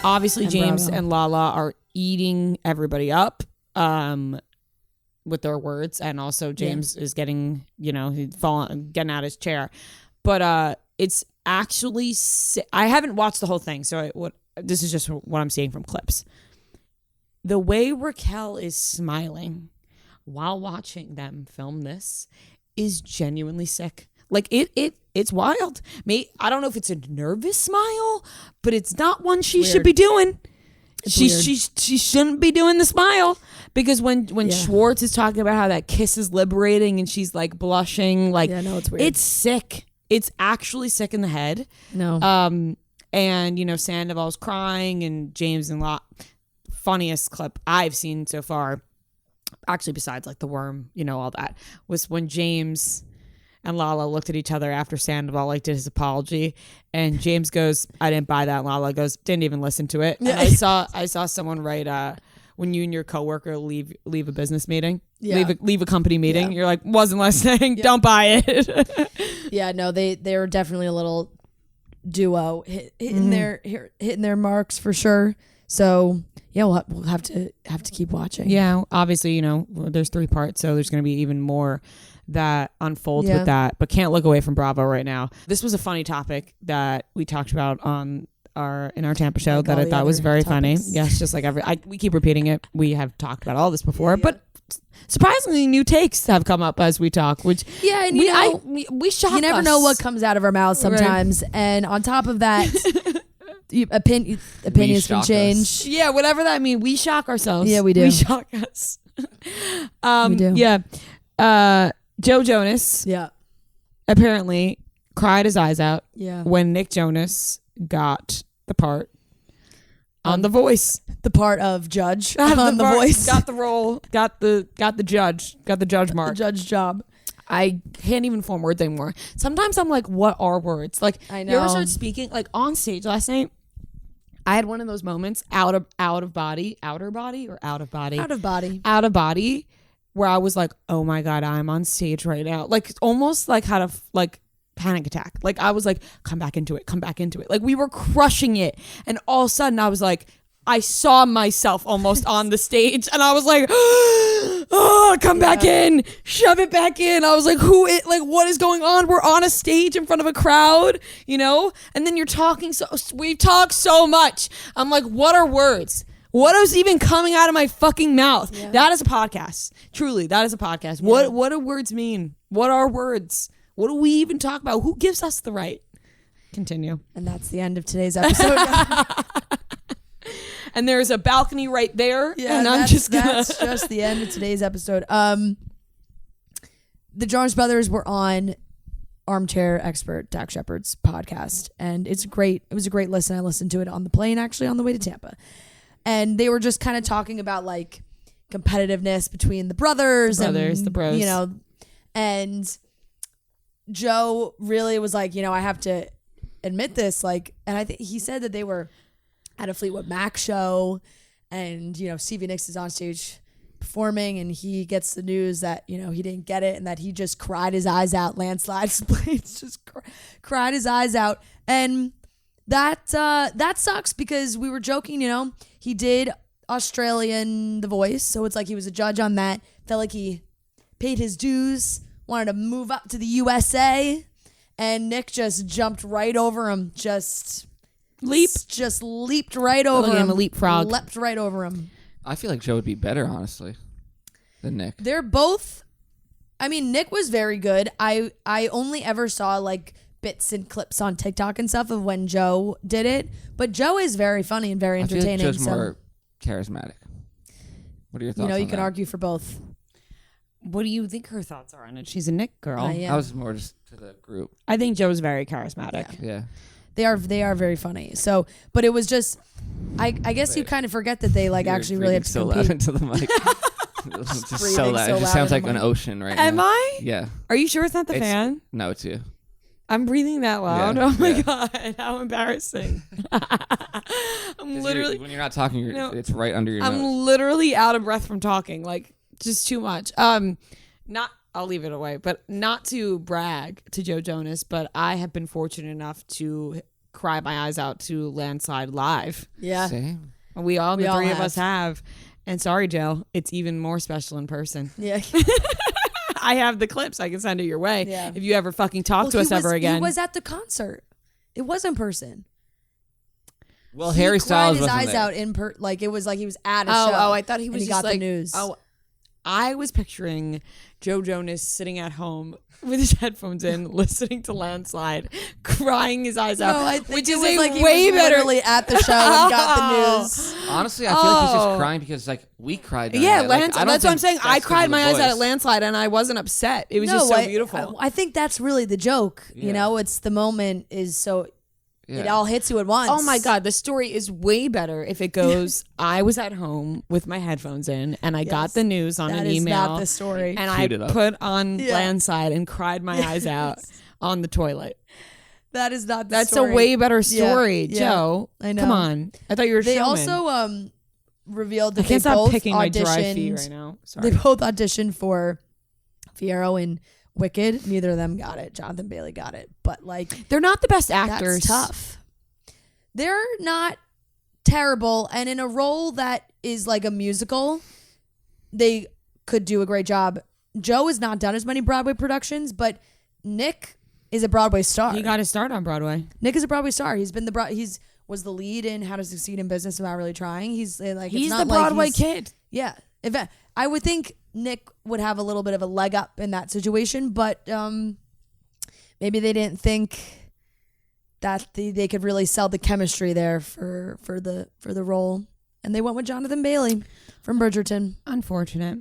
obviously And James Bravo. and Lala are eating everybody up with their words, and also James is getting, he's getting out of his chair. But it's actually I haven't watched the whole thing, so this is just what I'm seeing from clips. The way Raquel is smiling while watching them film this is genuinely sick. Like it's wild. I don't know if it's a nervous smile, but it's not one she should be doing. She shouldn't be doing the smile, because when Schwartz is talking about how that kiss is liberating and she's like blushing, like it's weird. It's sick. It's actually sick in the head. No. And Sandoval's crying, and James and funniest clip I've seen so far, actually besides like the worm, all that, was when James and Lala looked at each other after Sandoval did his apology, and James goes, "I didn't buy that," and Lala goes, "Didn't even listen to it." Yeah. And I saw someone write, when you and your coworker leave a business meeting, leave a company meeting, you're like, wasn't listening, don't buy it. Yeah, no, they're definitely a little duo hitting their marks for sure. So yeah, we'll have to keep watching. Yeah, obviously, there's 3 parts, so there's going to be even more that unfolds with that, but can't look away from Bravo right now. This was a funny topic that we talked about in our Tampa show that I thought was very funny. Yes, just like we keep repeating it. We have talked about all this before, but surprisingly, new takes have come up as we talk. Which and we shock. You never know what comes out of our mouths sometimes, right. And on top of that, opinions can change. Yeah, whatever that means. We shock ourselves. Yeah, we do. We shock us. We do. Yeah. Joe Jonas. Yeah. Apparently cried his eyes out. Yeah. When Nick Jonas got the part on The Voice. The part of judge on The Voice. Got the role. Got the judge. Got the judge mark. The judge job. I can't even form words anymore. Sometimes I'm like, what are words? Like, I know. You ever start speaking like on stage last night? I had one of those moments outer body, where I was like, oh my God, I'm on stage right now. Like almost like had a panic attack. Like I was like, come back into it. Like we were crushing it. And all of a sudden I was like, I saw myself almost on the stage, and I was like, oh, come back in, shove it back in. I was like, what is going on? We're on a stage in front of a crowd, and then you're talking. We talk so much. I'm like, what are words? What is even coming out of my fucking mouth? Yeah. That is a podcast. Truly, that is a podcast. Yeah. What do words mean? What are words? What do we even talk about? Who gives us the right? Continue. And that's the end of today's episode. And there's a balcony right there. Yeah, and that's just the end of today's episode. The Jonas Brothers were on Armchair Expert Dax Shepard's podcast, and it was a great listen. I listened to it on the plane, actually, on the way to Tampa. And they were just kind of talking about like competitiveness between the brothers, the bros. And Joe really was like, I have to admit this, like, and I think he said that they were at a Fleetwood Mac show, and Stevie Nicks is on stage performing, and he gets the news that he didn't get it, and that he just cried his eyes out. Landslide's plates just cried his eyes out, and that sucks, because we were joking, he did Australian The Voice, so it's like he was a judge on that, felt like he paid his dues, wanted to move up to the USA, and Nick just jumped right over him, just leaped right over him. A leapfrog. Leapt right over him. I feel like Joe would be better, honestly, than Nick. They're both, Nick was very good. I only ever saw like bits and clips on TikTok and stuff of when Joe did it, but Joe is very funny and very entertaining. I feel like Joe's more charismatic. What are your thoughts on you can that? argue for both. What do you think her thoughts are on it? She's a Nick girl. I was more just to the group. I think Joe's very charismatic. Yeah. They are very funny. So, but it was just, I guess you kind of forget that they like actually really have to so compete. loud into the mic. It's just so loud. It just sounds like an ocean right now. Am I? Yeah. Are you sure it's not the fan? No, it's you. I'm breathing that loud. Yeah, oh my God, how embarrassing. I'm literally, when you're not talking, it's right under your nose. I'm literally out of breath from talking, like just too much. I'll leave it away, but not to brag to Joe Jonas, but I have been fortunate enough to cried my eyes out to Landslide live. Yeah. Same. We all, the all three of have. us have. And sorry, Joe, it's even more special in person. Yeah. I have the clips. I can send it your way. Yeah. If you ever fucking talk to us ever again. He was at the concert. It was in person. Well, He Harry Styles cried his wasn't eyes there. out like it was like he was at a show. Oh, I thought he and was he just got like, the news. Oh, I was picturing Joe Jonas sitting at home with his headphones in, listening to Landslide, crying his eyes out, No, I think which it is was a like he way was better. literally at the show and got the news. Honestly, I feel like he's Oh. just crying because like we cried. during Yeah, it. Like, Landslide. I don't That's what I'm think saying. I that's 'cause cried of my the eyes out voice. at Landslide, and I wasn't upset. It was just so beautiful. I think that's really the joke. You Yeah. know, it's the moment is so it Yeah. all hits you at once. Oh my God, the story is way better if it goes, I was at home with my headphones in and I got the news on That an is email. not the story. And Queued I it up. put on Yeah. Landslide and cried my eyes out on the toilet. That is not the That's story. a way better story, Yeah. Joe. I know. Come on. I thought you were a They showman. also revealed that I can't they stop both picking my dry feet auditioned. right now. Sorry. They both auditioned for Fiyero and Wicked. Neither of them got it. Jonathan Bailey got it. But like They're not the best actors. that's tough. They're not terrible, and in a role that is like a musical, they could do a great job. Joe has not done as many Broadway productions, but Nick is a Broadway star. He got his start on Broadway. Nick is a Broadway star. He's been he's was the lead in How to Succeed in Business Without Really Trying. He's like He's it's the not like Broadway he's- kid. Yeah, I would think Nick would have a little bit of a leg up in that situation, but maybe they didn't think that they could really sell the chemistry there for the role, and they went with Jonathan Bailey from Bridgerton. Unfortunate.